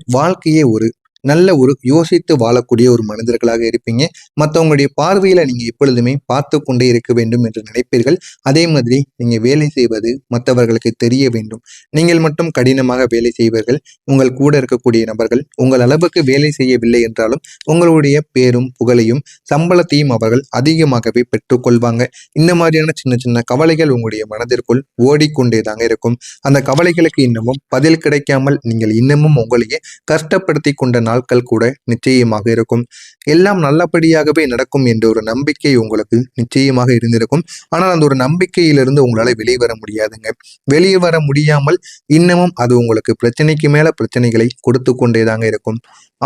வாழ்க்கையே நல்ல யோசித்து வாழக்கூடிய ஒரு மனிதர்களாக இருப்பீங்க. மற்றவங்களுடைய பார்வையில நீங்க எப்பொழுதுமே பார்த்து கொண்டே இருக்க வேண்டும் என்று நினைப்பீர்கள். அதே மாதிரி நீங்க வேலை செய்வது மற்றவர்களுக்கு தெரிய வேண்டும். நீங்கள் மட்டும் கடினமாக வேலை செய்வீர்கள். உங்கள் கூட இருக்கக்கூடிய நபர்கள் உங்கள் அளவுக்கு வேலை செய்யவில்லை என்றாலும் உங்களுடைய பேரும் புகழையும் சம்பளத்தையும் அவர்கள் அதிகமாகவே பெற்றுக்கொள்வாங்க. இந்த மாதிரியான சின்ன சின்ன கவலைகள் உங்களுடைய மனதிற்குள் ஓடிக்கொண்டே தாங்க இருக்கும். அந்த கவலைகளுக்கு இன்னமும் பதில் கிடைக்காமல் நீங்கள் இன்னமும் உங்களையே கஷ்டப்படுத்தி கொண்ட நாட்கள் கூட நிச்சயமாக இருக்கும். எல்லாம் நல்லபடியாகவே நடக்கும் என்ற ஒரு நம்பிக்கை உங்களுக்கு நிச்சயமாக இருந்திருக்கும். ஆனால் அந்த ஒரு நம்பிக்கையிலிருந்து உங்களால வெளியே வர முடியாதுங்க. வெளியே வர முடியாமல் இன்னமும் அது உங்களுக்கு பிரச்சனைக்கு மேல பிரச்சனைகளை கொடுத்து கொண்டேதாங்க இருக்கும்.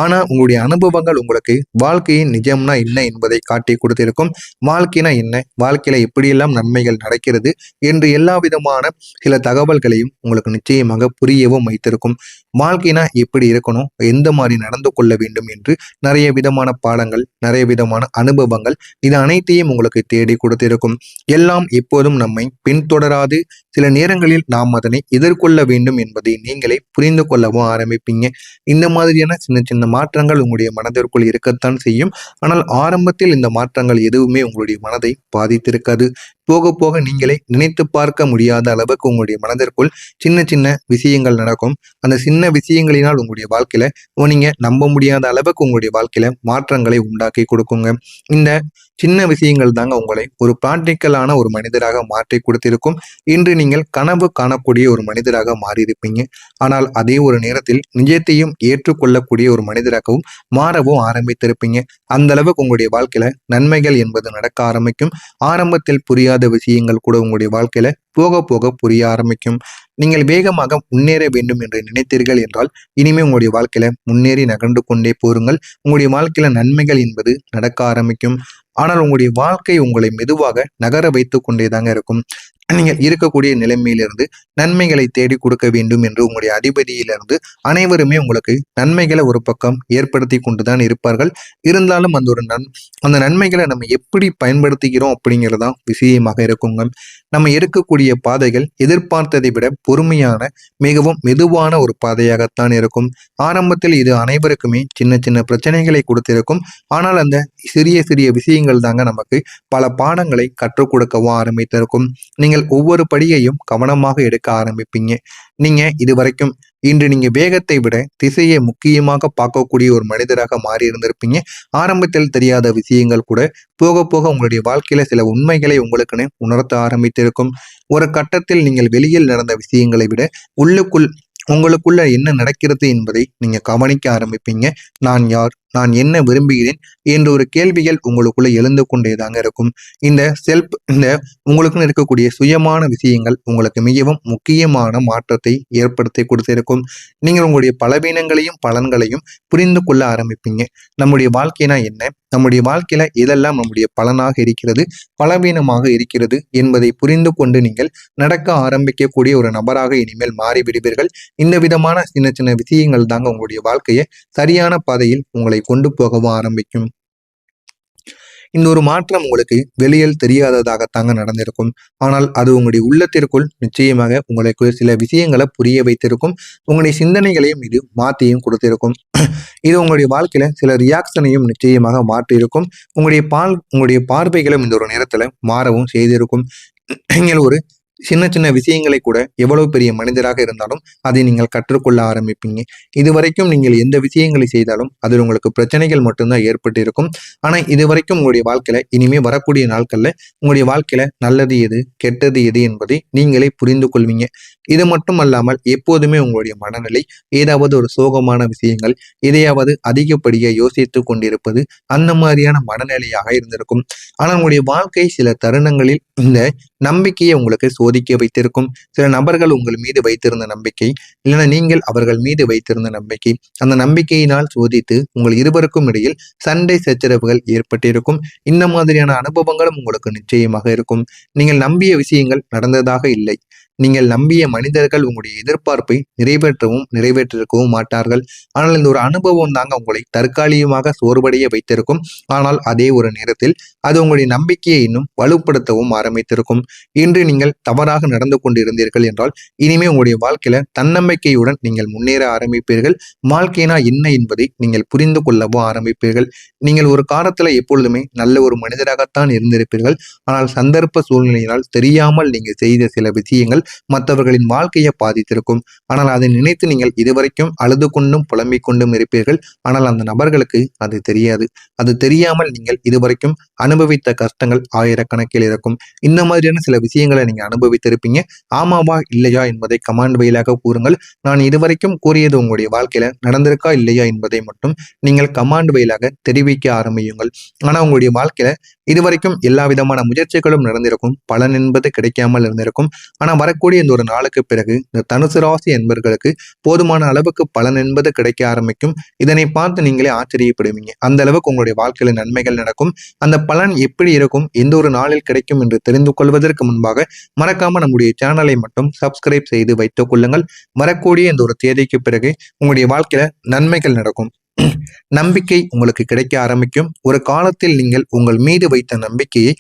ஆனா உங்களுடைய அனுபவங்கள் உங்களுக்கு வாழ்க்கையின் நிஜம்னா என்ன என்பதை காட்டி கொடுத்திருக்கும். வாழ்க்கைனா என்ன, வாழ்க்கையில எப்படியெல்லாம் நன்மைகள் நடக்கிறது என்று எல்லா விதமான சில தகவல்களையும் உங்களுக்கு நிச்சயமாக புரியவும் வைத்திருக்கும். வாழ்க்கைனா எப்படி இருக்கணும், எந்த மாதிரி நடந்து கொள்ள வேண்டும் என்று நிறைய விதமான பாடங்கள், நிறைய விதமான அனுபவங்கள், இது அனைத்தையும் உங்களுக்கு தேடி கொடுத்திருக்கும். எல்லாம் எப்போதும் நம்மை பின்தொடராது, சில நேரங்களில் நாம் அதனை எதிர்கொள்ள வேண்டும் என்பதை நீங்களே புரிந்து கொள்ளவும் ஆரம்பிப்பீங்க. இந்த மாதிரியான சின்ன சின்ன மாற்றங்கள் உங்களுடைய மனதிற்குள் இருக்கத்தான் செய்யும். ஆனால் ஆரம்பத்தில் இந்த மாற்றங்கள் எதுவுமே உங்களுடைய மனதை பாதித்திருக்காது. போக போக நீங்களே நினைத்து பார்க்க முடியாத அளவுக்கு உங்களுடைய மனதிற்குள் சின்ன சின்ன விஷயங்கள் நடக்கும். அந்த சின்ன விஷயங்களினால் உங்களுடைய வாழ்க்கையில நீங்க நம்ப முடியாத அளவுக்கு உங்களுடைய வாழ்க்கையில மாற்றங்களை உண்டாக்கி கொடுக்குங்க. இந்த சின்ன விஷயங்கள் தாங்க உங்களை ஒரு பிராக்டிக்கலான ஒரு மனிதராக மாற்றி கொடுத்திருக்கும். இன்று நீங்கள் கனவு காணக்கூடிய ஒரு மனிதராக மாறியிருப்பீங்க. ஆனால் அதே ஒரு நேரத்தில் நிஜத்தையும் ஏற்றுக்கொள்ளக்கூடிய ஒரு மனிதராகவும் மாறவும் ஆரம்பித்திருப்பீங்க. அந்த அளவுக்கு உங்களுடைய வாழ்க்கையில நன்மைகள் என்பது நடக்க ஆரம்பிக்கும். ஆரம்பத்தில் புரியாத விஷயங்கள் கூட உங்களுடைய வாழ்க்கையில போக போக புரிய ஆரம்பிக்கும். நீங்கள் வேகமாக முன்னேற வேண்டும் என்று நினைத்தீர்கள் என்றால் இனிமே உங்களுடைய வாழ்க்கையில முன்னேறி நகர்ந்து கொண்டே போருங்கள். உங்களுடைய வாழ்க்கையில நன்மைகள் என்பது நடக்க ஆரம்பிக்கும். ஆனால் உங்களுடைய வாழ்க்கை உங்களை மெதுவாக நகர வைத்து கொண்டேதாங்க இருக்கும். நீங்கள் இருக்கக்கூடிய நிலைமையிலிருந்து நன்மைகளை தேடி கொடுக்க வேண்டும் என்று உங்களுடைய அதிபதியிலிருந்து அனைவருமே உங்களுக்கு நன்மைகளை ஒரு பக்கம் ஏற்படுத்தி கொண்டுதான் இருப்பார்கள். இருந்தாலும் அந்த நன்மைகளை நம்ம எப்படி பயன்படுத்துகிறோம் அப்படிங்கிறதான் விஷயமாக இருக்குங்க. நம்ம இருக்கக்கூடிய பாதைகள் எதிர்பார்த்ததை விட பொறுமையான, மிகவும் மெதுவான ஒரு பாதையாகத்தான் இருக்கும். ஆரம்பத்தில் இது அனைவருக்குமே சின்ன சின்ன பிரச்சனைகளை கொடுத்திருக்கும். ஆனால் அந்த சிறிய சிறிய விஷயங்கள் தாங்க நமக்கு பல பாடங்களை கற்றுக் கொடுக்கவும் ஆரம்பித்திருக்கும். நீங்கள் ஒவ்வொரு படியையும் கவனமாக எடுக்க ஆரம்பிப்பீங்க. நீங்க இதுவரைக்கும் இன்று நீங்க வேகத்தை விட திசையை முக்கியமாக பார்க்கக்கூடிய ஒரு மனிதராக மாறி இருந்திருப்பீங்க. ஆரம்பத்தில் தெரியாத விஷயங்கள் கூட போக போக உங்களுடைய வாழ்க்கையில சில உண்மைகளை உங்களுக்குன்னு உணர்த்த ஆரம்பித்திருக்கும். ஒரு கட்டத்தில் நீங்கள் வெளியில் நடந்த விஷயங்களை விட உங்களுக்குள்ள என்ன நடக்கிறது என்பதை நீங்க கவனிக்க ஆரம்பிப்பீங்க. நான் யார், நான் என்ன விரும்புகிறேன் என்ற ஒரு கேள்விகள் உங்களுக்குள்ள எழுந்து கொண்டேதாங்க இருக்கும். இந்த உங்களுக்குன்னு இருக்கக்கூடிய சுயமான விஷயங்கள் உங்களுக்கு மிகவும் முக்கியமான மாற்றத்தை ஏற்படுத்தி கொடுத்திருக்கும். நீங்கள் உங்களுடைய பலவீனங்களையும் பலன்களையும் புரிந்து கொள்ள ஆரம்பிப்பீங்க. நம்முடைய வாழ்க்கைனா என்ன, நம்முடைய வாழ்க்கையில எதெல்லாம் நம்முடைய பலனாக இருக்கிறது, பலவீனமாக இருக்கிறது என்பதை புரிந்து கொண்டு நீங்கள் நடக்க ஆரம்பிக்கக்கூடிய ஒரு நபராக இனிமேல் மாறிவிடுவீர்கள். இந்த விதமான சின்ன சின்ன விஷயங்கள் தாங்க உங்களுடைய வாழ்க்கையை சரியான பாதையில் உங்களை கொண்டு போகவும் ஆரம்பிக்கும். இந்த ஒரு மாற்றம் உங்களுக்கு வெளியில் தெரியாததாகத்தாங்க நடந்திருக்கும். ஆனால் அது உங்களுடைய உள்ளத்திற்குள் நிச்சயமாக உங்களுக்கு சில விஷயங்களை புரிய வைத்திருக்கும். உங்களுடைய சிந்தனைகளையும் இது மாற்றியும் கொடுத்திருக்கும். இது உங்களுடைய வாழ்க்கையில சில ரியாக்ஷனையும் நிச்சயமாக மாற்றியிருக்கும். உங்களுடைய பார்வைகளும் இந்த ஒரு நேரத்துல மாறவும் செய்திருக்கும். நீங்கள் ஒரு சின்ன சின்ன விஷயங்களை கூட எவ்வளவு பெரிய மனிதராக இருந்தாலும் அதை நீங்கள் கற்றுக்கொள்ள ஆரம்பிப்பீங்க. இதுவரைக்கும் நீங்கள் எந்த விஷயங்களை செய்தாலும் அதில் உங்களுக்கு பிரச்சனைகள் மட்டும்தான் ஏற்பட்டு இருக்கும். ஆனா இதுவரைக்கும் உங்களுடைய வாழ்க்கையில இனிமே வரக்கூடிய நாட்கள்ல உங்களுடைய வாழ்க்கையில நல்லது எது, கெட்டது எது என்பதை நீங்களே புரிந்து கொள்வீங்க. இது மட்டும் அல்லாமல் எப்போதுமே உங்களுடைய மனநிலை ஏதாவது ஒரு சோகமான விஷயங்கள், எதையாவது அதிகப்படியாக யோசித்து கொண்டிருப்பது, அந்த மாதிரியான மனநிலையாக இருந்திருக்கும். ஆனால் உங்களுடைய வாழ்க்கை சில தருணங்களில் இந்த நம்பிக்கையை உங்களுக்கு சோதிக்க வைத்திருக்கும். சில நபர்கள் உங்கள் மீது வைத்திருந்த நம்பிக்கை, இல்லைன்னா நீங்கள் அவர்கள் மீது வைத்திருந்த நம்பிக்கை, அந்த நம்பிக்கையினால் சோதித்து உங்கள் இருவருக்கும் இடையில் சண்டை சச்சரவுகள் ஏற்பட்டிருக்கும். இந்த மாதிரியான அனுபவங்களும் உங்களுக்கு நிச்சயமாக இருக்கும். நீங்கள் நம்பிய விஷயங்கள் நடந்ததாக இல்லை. நீங்கள் நம்பிய மனிதர்கள் உங்களுடைய எதிர்பார்ப்பை நிறைவேற்றிருக்கவும் மாட்டார்கள். ஆனால் இந்த ஒரு அனுபவம் தாங்க உங்களை தற்காலிகமாக சோர்வடைய வைத்திருக்கும். ஆனால் அதே ஒரு நேரத்தில் அது உங்களுடைய நம்பிக்கையை இன்னும் வலுப்படுத்தவும் ஆரம்பித்திருக்கும். இன்று நீங்கள் தவறாக நடந்து கொண்டிருந்தீர்கள் என்றால் இனிமே உங்களுடைய வாழ்க்கையில தன்னம்பிக்கையுடன் நீங்கள் முன்னேற ஆரம்பிப்பீர்கள். வாழ்க்கைனா என்ன என்பதை நீங்கள் புரிந்து கொள்ளவும் ஆரம்பிப்பீர்கள். நீங்கள் ஒரு காலத்துல எப்பொழுதுமே நல்ல ஒரு மனிதராகத்தான் இருந்திருப்பீர்கள். ஆனால் சந்தர்ப்ப சூழ்நிலையினால் தெரியாமல் நீங்கள் செய்த சில விஷயங்கள் மற்றவர்களின் வாழ்க்கையை பாதித்திருக்கும். ஆனால் அதை நினைத்து நீங்கள் இதுவரைக்கும் அழுது கொண்டும் புலம்பிக் கொண்டும் இருப்பீர்கள். ஆனால் அந்த நபர்களுக்கு அது தெரியாது. அது தெரியாமல் நீங்கள் இதுவரைக்கும் அனுபவித்த கஷ்டங்கள் ஆயிரக்கணக்கில் இருக்கும். இந்த மாதிரியான சில விஷயங்களை நீங்க அனுபவித்திருப்பீங்க. ஆமாவா இல்லையா என்பதை கமெண்ட் வழியாக கூறுங்கள். நான் இதுவரைக்கும் கூறியது உங்களுடைய வாழ்க்கையில நடந்திருக்கா இல்லையா என்பதை மட்டும் நீங்கள் கமெண்ட் வழியாக தெரிவிக்க ஆரம்பியுங்கள். ஆனா உங்களுடைய வாழ்க்கையில இதுவரைக்கும் எல்லா விதமான முயற்சிகளும் நடந்திருக்கும். பலன் என்பது கிடைக்காமல் இருந்திருக்கும். ஆனா வரக்கூடிய இந்த ஒரு நாளுக்கு பிறகு இந்த தனுசு ராசி என்பர்களுக்கு போதுமான அளவுக்கு பலன் என்பது கிடைக்க ஆரம்பிக்கும். இதனை பார்த்து நீங்களே ஆச்சரியப்படுவீங்க. அந்த அளவுக்கு உங்களுடைய வாழ்க்கையில நன்மைகள் நடக்கும். அந்த பலன் எப்படி இருக்கும், எந்த ஒரு நாளில் கிடைக்கும் என்று தெரிந்து கொள்வதற்கு முன்பாக மறக்காம நம்முடைய சேனலை மட்டும் சப்ஸ்கிரைப் செய்து வைத்துக் கொள்ளுங்கள். வரக்கூடிய இந்த ஒரு தேதிக்கு பிறகு உங்களுடைய வாழ்க்கையில நன்மைகள் நடக்கும். நம்பிக்கை உங்களுக்கு கிடைக்க ஆரம்பிக்கும். ஒரு காலத்தில் நீங்கள் உங்கள் மீது வைத்த நம்பிக்கையை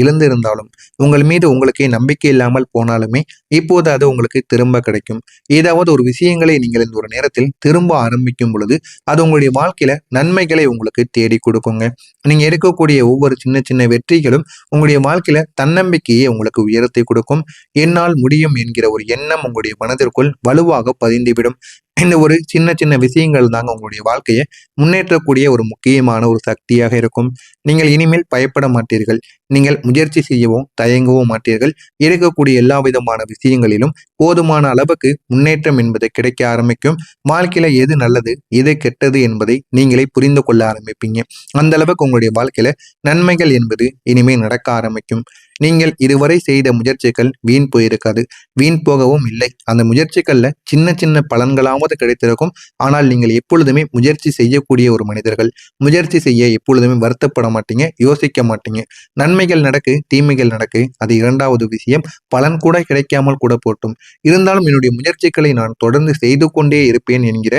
இழந்திருந்தாலும், உங்கள் மீது உங்களுக்கே நம்பிக்கை இல்லாமல் போனாலுமே இப்போது அது உங்களுக்கு திரும்ப கிடைக்கும். ஏதாவது ஒரு விஷயங்களை நீங்கள் இந்த ஒரு நேரத்தில் திரும்ப ஆரம்பிக்கும் பொழுது அது உங்களுடைய வாழ்க்கையில நன்மைகளை உங்களுக்கு தேடி கொடுக்குங்க. நீங்க எடுக்கக்கூடிய ஒவ்வொரு சின்ன சின்ன வெற்றிகளும் உங்களுடைய வாழ்க்கையில தன்னம்பிக்கையை உங்களுக்கு உயர்த்தி கொடுக்கும். என்னால் முடியும் என்கிற ஒரு எண்ணம் உங்களுடைய மனதிற்குள் வலுவாக பதிந்துவிடும். இந்த ஒரு சின்ன சின்ன விஷயங்கள் தாங்க உங்களுடைய வாழ்க்கையை முன்னேற்றக்கூடிய ஒரு முக்கியமான ஒரு சக்தியாக இருக்கும். நீங்கள் இனிமேல் பயப்பட மாட்டீர்கள். நீங்கள் முயற்சி செய்யவும் தயங்கவும் மாட்டீர்கள். இருக்கக்கூடிய எல்லா விதமான விஷயங்களிலும் போதுமான அளவுக்கு முன்னேற்றம் என்பது கிடைக்க ஆரம்பிக்கும். வாழ்க்கையில எது நல்லது எது கெட்டது என்பதை நீங்களே புரிந்து கொள்ள ஆரம்பிப்பீங்க. அந்த அளவுக்கு உங்களுடைய வாழ்க்கையில நன்மைகள் என்பது இனிமேல் நடக்க ஆரம்பிக்கும். நீங்கள் இதுவரை செய்த முயற்சிகள் வீண் போயிருக்காது. வீண் போகவும் இல்லை. அந்த முயற்சிகள்ல சின்ன சின்ன பலன்களாவது கிடைத்திருக்கும். ஆனால் நீங்கள் எப்பொழுதுமே முயற்சி செய்யக்கூடிய ஒரு மனிதர்கள். முயற்சி செய்ய எப்பொழுதுமே வருத்தப்பட மாட்டீங்க, யோசிக்க மாட்டீங்க. நன்மைகள் நடக்கு தீமைகள் நடக்கு அது இரண்டாவது விஷயம். பலன் கூட கிடைக்காமல் கூட போட்டும், இருந்தாலும் என்னுடைய முயற்சிகளை நான் தொடர்ந்து செய்து கொண்டே இருப்பேன் என்கிற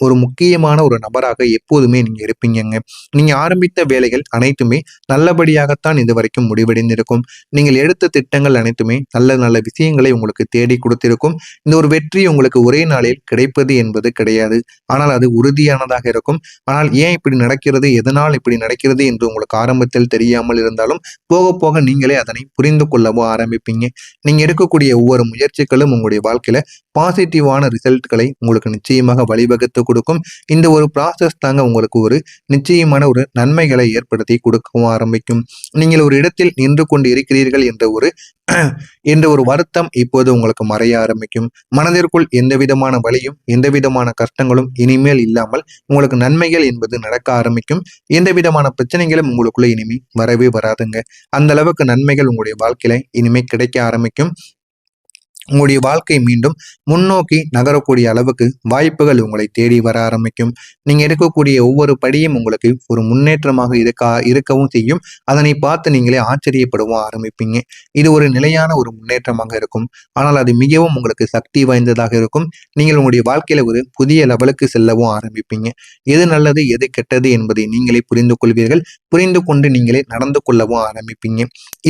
ஒரு முக்கியமான ஒரு நபராக எப்போதுமே நீங்க இருப்பீங்கங்க. நீங்க ஆரம்பித்த வேலைகள் அனைத்துமே நல்லபடியாகத்தான் இது வரைக்கும் முடிவடைந்திருக்கும். நீங்கள் எடுத்த திட்டங்கள் அனைத்துமே நல்ல நல்ல விஷயங்களை உங்களுக்கு தேடி கொடுத்திருக்கும். இந்த ஒரு வெற்றி உங்களுக்கு ஒரே நாளில் கிடைப்பது என்பது கிடையாது. ஆனால் அது உறுதியானதாக இருக்கும். ஆனால் ஏன் இப்படி நடக்கிறது, எதனால் இப்படி நடக்கிறது என்று உங்களுக்கு ஆரம்பத்தில் தெரியாமல் இருந்தாலும் போக போக நீங்களே அதனை புரிந்து கொள்ளவும் ஆரம்பிப்பீங்க. நீங்க எடுக்கக்கூடிய ஒவ்வொரு முயற்சிகளும் உங்களுடைய வாழ்க்கையில பாசிட்டிவான ரிசல்ட்களை உங்களுக்கு நிச்சயமாக வழிவகுத்து கொடுக்கும். இந்த ஒரு ப்ராசஸ் தாங்க உங்களுக்கு ஒரு நிச்சயமான ஒரு நன்மைகளை ஏற்படுத்தி கொடுக்கவும் ஆரம்பிக்கும். நீங்கள் ஒரு இடத்தில் நின்று கொண்டு இருக்கிறீர்கள் என்ற ஒரு வருத்தம் இப்போது உங்களுக்கு மறைய ஆரம்பிக்கும். மனதிற்குள் எந்த விதமான வலியும் எந்த விதமான கஷ்டங்களும் இனிமேல் இல்லாமல் உங்களுக்கு நன்மைகள் என்பது நடக்க ஆரம்பிக்கும். எந்த விதமான பிரச்சனைகளும் உங்களுக்குள்ள இனிமே வரவே வராதுங்க. அந்த அளவுக்கு நன்மைகள் உங்களுடைய வாழ்க்கையில இனிமே கிடைக்க ஆரம்பிக்கும். உங்களுடைய வாழ்க்கை மீண்டும் முன்னோக்கி நகரக்கூடிய அளவுக்கு வாய்ப்புகள் உங்களை தேடி வர ஆரம்பிக்கும். நீங்க எடுக்கக்கூடிய ஒவ்வொரு படியும் உங்களுக்கு ஒரு முன்னேற்றமாக இருக்கவும் செய்யும். அதனை பார்த்து நீங்களே ஆச்சரியப்படவும் ஆரம்பிப்பீங்க. இது ஒரு நிலையான ஒரு முன்னேற்றமாக இருக்கும். ஆனால் அது மிகவும் உங்களுக்கு சக்தி வாய்ந்ததாக இருக்கும். நீங்கள் உங்களுடைய வாழ்க்கையில ஒரு புதிய லெவலுக்கு செல்லவும் ஆரம்பிப்பீங்க. எது நல்லது எது கெட்டது என்பதை நீங்களே புரிந்து கொள்வீர்கள். புரிந்து கொண்டு நீங்களே நடந்து கொள்ளவும் ஆரம்பிப்பீங்க.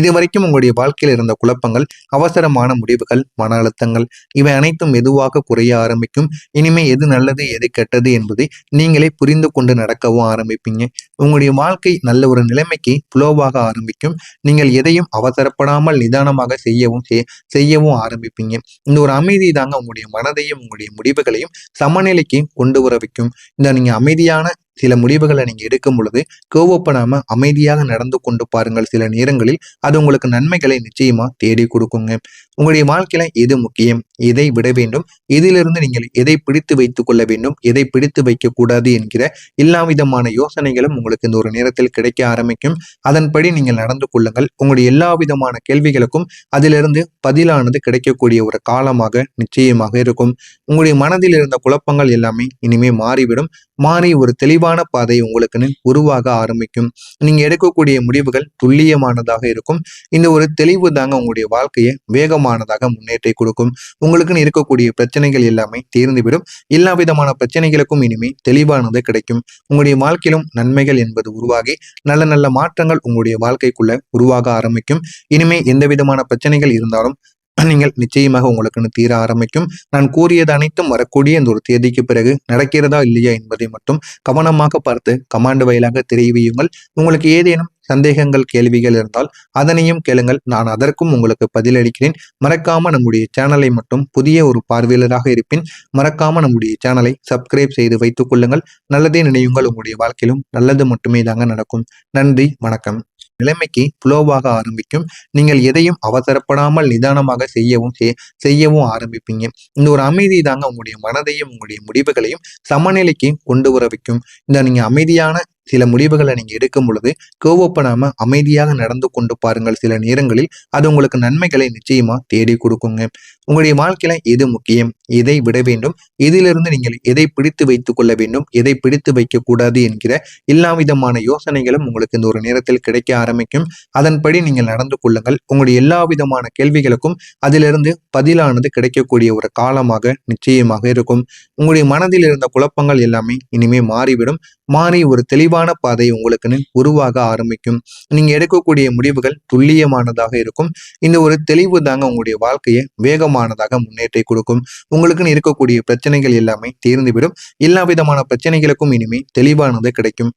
இதுவரைக்கும் உங்களுடைய வாழ்க்கையில் இருந்த குழப்பங்கள், அவசரமான முடிவுகள், மன அழுத்தங்கள் இவை அனைத்தும் மெதுவாக குறைய ஆரம்பிக்கும். இனிமே எது நல்லது எது கெட்டது என்பதை நீங்களே புரிந்து கொண்டு நடக்கவும் ஆரம்பிப்பீங்க. உங்களுடைய வாழ்க்கை நல்ல ஒரு நிலைமைக்கு புலோவாக ஆரம்பிக்கும். நீங்கள் எதையும் அவசரப்படாமல் நிதானமாக செய்யவும் ஆரம்பிப்பீங்க. இந்த ஒரு அமைதி தாங்க உங்களுடைய மனதையும் உங்களுடைய முடிவுகளையும் சமநிலைக்கு கொண்டு வர வைக்கும். இந்த நீங்க அமைதியான சில முடிவுகளை நீங்க எடுக்கும் பொழுது கோவப்படாம அமைதியாக நடந்து கொண்டு பாருங்கள். சில நேரங்களில் அது உங்களுக்கு நன்மைகளை நிச்சயமா தேடி கொடுக்குங்க. உங்களுடைய வாழ்க்கையில எது முக்கியம், எதை விட வேண்டும், இதிலிருந்து நீங்கள் எதை பிடித்து வைத்துக் கொள்ள வேண்டும், எதை பிடித்து வைக்க கூடாது என்கிற எல்லா விதமான யோசனைகளும் உங்களுக்கு இந்த ஒரு நேரத்தில் கிடைக்க ஆரம்பிக்கும். அதன்படி நீங்கள் நடந்து கொள்ளுங்கள். உங்களுடைய எல்லா விதமான கேள்விகளுக்கும் அதிலிருந்து பதிலானது கிடைக்கக்கூடிய ஒரு காலமாக நிச்சயமாக இருக்கும். உங்களுடைய மனதில் இருந்த குழப்பங்கள் எல்லாமே இனிமே மாறிவிடும். மாறி ஒரு தெளிவான பாதை உங்களுக்குன்னு உருவாக ஆரம்பிக்கும். நீங்க எடுக்கக்கூடிய முடிவுகள் துல்லியமானதாக இருக்கும். இந்த ஒரு தெளிவு தாங்க உங்களுடைய வாழ்க்கையை வேகமாக துல்லியமானதாக முன்னேற்றை கொடுக்கும். உங்களுக்குன்னு இருக்கக்கூடிய பிரச்சனைகள் எல்லாமே தீர்ந்துவிடும். எல்லா விதமான பிரச்சனைகளுக்கும் இனிமே தெளிவானது கிடைக்கும். உங்களுடைய வாழ்க்கையிலும் நன்மைகள் என்பது உருவாகி நல்ல நல்ல மாற்றங்கள் உங்களுடைய வாழ்க்கைக்குள்ள உருவாக ஆரம்பிக்கும். இனிமே எந்த விதமான பிரச்சனைகள் இருந்தாலும் நீங்கள் நிச்சயமாக உங்களுக்குன்னு தீர ஆரம்பிக்கும். நான் கூறியது அனைத்தும் வரக்கூடிய இந்த ஒரு தேதிக்கு பிறகு நடக்கிறதா இல்லையா என்பதை மட்டும் கவனமாக பார்த்து கமாண்ட் வாயிலாக தெரிவியுங்கள். உங்களுக்கு ஏதேனும் சந்தேகங்கள் கேள்விகள் இருந்தால் அதனையும் கேளுங்கள். நான் அதற்கும் உங்களுக்கு பதிலளிக்கிறேன். மறக்காம நம்முடைய சேனலை மட்டும் புதிய ஒரு பார்வையாளராக இருப்பின் மறக்காம நம்முடைய சேனலை சப்ஸ்கிரைப் செய்து வைத்துக் கொள்ளுங்கள். நல்லதே நினையுங்கள். உங்களுடைய வாழ்க்கையிலும் நல்லது மட்டுமே தாங்க நடக்கும். நன்றி, வணக்கம். நிலைமைக்கு ஃப்ளோவாக ஆரம்பிக்கும். நீங்கள் எதையும் அவசரப்படாமல் நிதானமாக செய்யவும் ஆரம்பிப்பீங்க. இந்த ஒரு அமைதி தாங்க உங்களுடைய மனதையும் உங்களுடைய முடிவுகளையும் சமநிலைக்கு கொண்டு வர வைக்கும். இந்த நீங்க அமைதியான சில முடிவுகளை நீங்க எடுக்கும் பொழுது கோவப்படாம அமைதியாக நடந்து கொண்டு பாருங்கள். சில நேரங்களில் அது உங்களுக்கு நன்மைகளை நிச்சயமா தேடி கொடுக்குங்க. உங்களுடைய வாழ்க்கையில எது முக்கியம், எதை விட வேண்டும், இதிலிருந்து நீங்கள் எதை பிடித்து வைத்துக் கொள்ள வேண்டும், எதை பிடித்து வைக்க கூடாது என்கிற எல்லா விதமான யோசனைகளும் உங்களுக்கு இந்த ஒரு நேரத்தில் கிடைக்க ஆரம்பிக்கும். அதன்படி நீங்கள் நடந்து கொள்ளுங்கள். உங்களுடைய எல்லா விதமான கேள்விகளுக்கும் அதிலிருந்து பதிலானது கிடைக்கக்கூடிய ஒரு காலமாக நிச்சயமாக இருக்கும். உங்களுடைய மனதில் இருந்த குழப்பங்கள் எல்லாமே இனிமே மாறிவிடும். மாறி ஒரு தெளிவான பாதை உங்களுக்குன்னு உருவாக ஆரம்பிக்கும். நீங்க எடுக்கக்கூடிய முடிவுகள் துல்லியமானதாக இருக்கும். இந்த ஒரு தெளிவு தாங்க உங்களுடைய வாழ்க்கையை வேகமானதாக முன்னேற்றி கொடுக்கும். உங்களுக்குன்னு இருக்கக்கூடிய பிரச்சனைகள் எல்லாமே தீர்ந்துவிடும். எல்லா விதமான பிரச்சனைகளுக்கும் இனிமே தெளிவானது கிடைக்கும்.